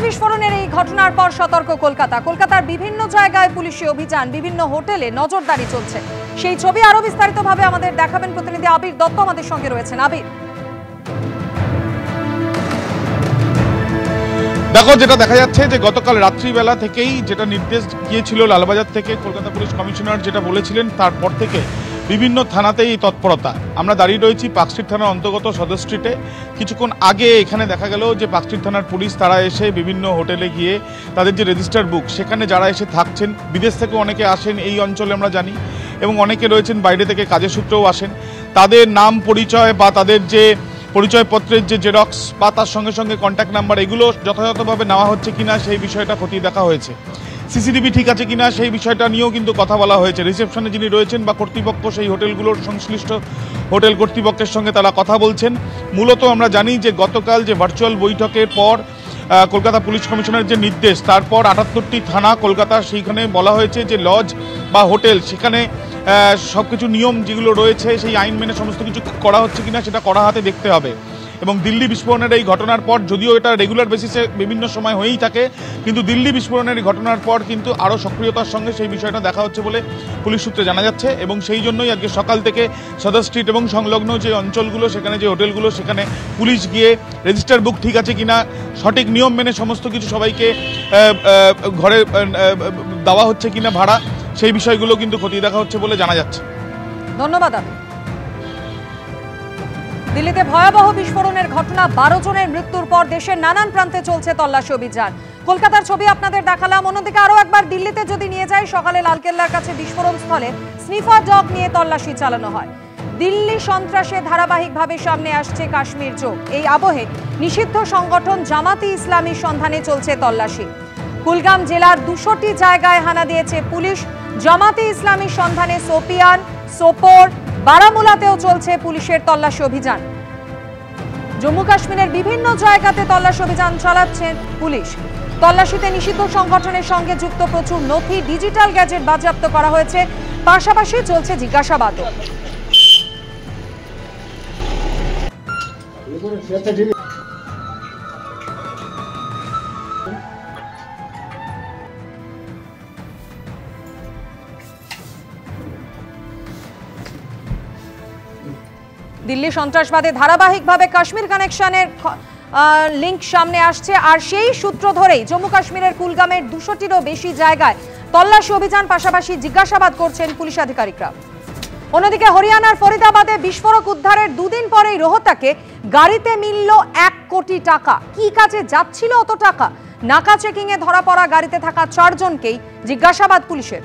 বিস্ফোরণের এই ঘটনার পর সতর্ক কলকাতা। কলকাতার বিভিন্ন জায়গায় পুলিশি অভিযান, বিভিন্ন হোটেলে নজরদারি চলছে। সেই ছবি আরো বিস্তারিতভাবে আমাদের দেখাবেন প্রতিনিধি আবির দত্ত আমাদের সঙ্গে রয়েছেন। আবির, দেখো, যেটা দেখা যাচ্ছে যে গতকাল রাত্রিবেলা থেকেই যেটা নির্দেশ গিয়েছিল লালবাজার থেকে, কলকাতা পুলিশ কমিশনার যেটা বলেছিলেন, তারপর থেকে বিভিন্ন থানাতেই এই তৎপরতা। আমরা দাঁড়িয়ে রয়েছি পার্কস্ট্রিট থানার অন্তর্গত সদর স্ট্রিটে। কিছুক্ষণ আগে এখানে দেখা গেল যে পার্কস্ট্রিট থানার পুলিশ তারা এসে বিভিন্ন হোটেলে গিয়ে তাদের যে রেজিস্টার বুক, সেখানে যারা এসে থাকছেন, বিদেশ থেকে অনেকে আসেন এই অঞ্চলে আমরা জানি, এবং অনেকে রয়েছেন বাইরে থেকে কাজের সূত্রেও আসেন, তাদের নাম পরিচয় বা তাদের যে পরিচয়পত্রের যে জেরক্স বা তার সঙ্গে সঙ্গে কন্ট্যাক্ট নাম্বার, এগুলো যথাযথভাবে নেওয়া হচ্ছে কিনা সেই বিষয়টা খতিয়ে দেখা হয়েছে। সিসিটিভি ঠিক আছে কিনা সেই বিষয়টা নিয়েও কিন্তু কথা বলা হয়েছে। রিসেপশনে যিনি রয়েছেন বা কর্তৃপক্ষ, সেই হোটেলগুলোর সংশ্লিষ্ট হোটেল কর্তৃপক্ষের সঙ্গে তারা কথা বলছেন। মূলত আমরা জানি যে গতকাল যে ভার্চুয়াল বৈঠকের পর কলকাতা পুলিশ কমিশনারের যে নির্দেশ, তারপর 78টি থানা কলকাতা, সেইখানে বলা হয়েছে যে লজ বা হোটেল, সেখানে সব কিছু নিয়ম যেগুলো রয়েছে সেই আইন মেনে সমস্ত কিছু করা হচ্ছে কিনা সেটা কড়া হাতে দেখতে হবে। এবং দিল্লি বিস্ফোরণের এই ঘটনার পর, যদিও এটা রেগুলার বেসিসে বিভিন্ন সময় হয়েই থাকে, কিন্তু দিল্লি বিস্ফোরণের ঘটনার পর কিন্তু আরও সক্রিয়তার সঙ্গে সেই বিষয়টা দেখা হচ্ছে বলে পুলিশ সূত্রে জানা যাচ্ছে। এবং সেই জন্যই আজকে সকাল থেকে সদর স্ট্রিট এবং সংলগ্ন যে অঞ্চলগুলো, সেখানে যে হোটেলগুলো, সেখানে পুলিশ গিয়ে রেজিস্টার বুক ঠিক আছে কিনা, সঠিক নিয়ম মেনে সমস্ত কিছু সবাইকে ঘরে দেওয়া হচ্ছে কিনা ভাড়া, সেই বিষয়গুলো কিন্তু খতিয়ে দেখা হচ্ছে বলে জানা যাচ্ছে। ধন্যবাদ। দিল্লিতে ভয়াবহ বিস্ফোরণের ঘটনা, 12 জনের মৃত্যুর পর দেশের নানান প্রান্তে চলছে তল্লাশি অভিযান। কলকাতার ছবি আপনাদের দেখালাম, অন্যদিকে আরো একবার দিল্লিতে যদি নিয়ে যাই, সকালে লালকেল্লার কাছে বিস্ফোরণ স্থলে স্নিফার ডগ নিয়ে তল্লাশি চালানো হয়। দিল্লি সন্ত্রাসে ধারাবাহিকভাবে সামনে আসছে কাশ্মীর জোট। এই আবহে নিষিদ্ধ সংগঠন জামাতি ইসলামীর সন্ধানে চলছে তল্লাশি। কুলগাম জেলার 200টি জায়গায় হানা দিয়েছে পুলিশ। জামাতি ইসলামীর সন্ধানে সোপিয়ান, সোপোর, বারামুলাতেও চলছে পুলিশের তল্লাশি অভিযান। জম্মু কাশ্মীরের বিভিন্ন জায়গাতে তল্লাশি অভিযান চালাচ্ছেন পুলিশ। তল্লাশিতে নিষিদ্ধ সংগঠনের সঙ্গে যুক্ত প্রচুর নথি, ডিজিটাল গ্যাজেট বাজেয়াপ্ত করা হয়েছে। পাশাপাশি চলছে জিজ্ঞাসাবাদও। দিল্লি সন্ত্রাসবাদে ধারাবাহিকভাবে কাশ্মীর কানেকশনের লিঙ্ক সামনে আসছে, আর সেই সূত্র ধরেই জম্মু কাশ্মীরের কুলগামের 200টিরও বেশি জায়গায় তল্লাশি অভিযান, পাশাপাশি জিজ্ঞাসাবাদ করছেন পুলিশ আধিকারিকরা। অন্যদিকে হরিয়ানার ফরিদাবাদে বিস্ফোরক উদ্ধারের দুদিন পরেই রোহতাকে গাড়িতে মিলল 1 কোটি টাকা। কি কাজে যাচ্ছিল অত টাকা? নাকা চেকিংয়ে ধরা পড়া গাড়িতে থাকা 4 জনকেই জিজ্ঞাসাবাদ পুলিশের।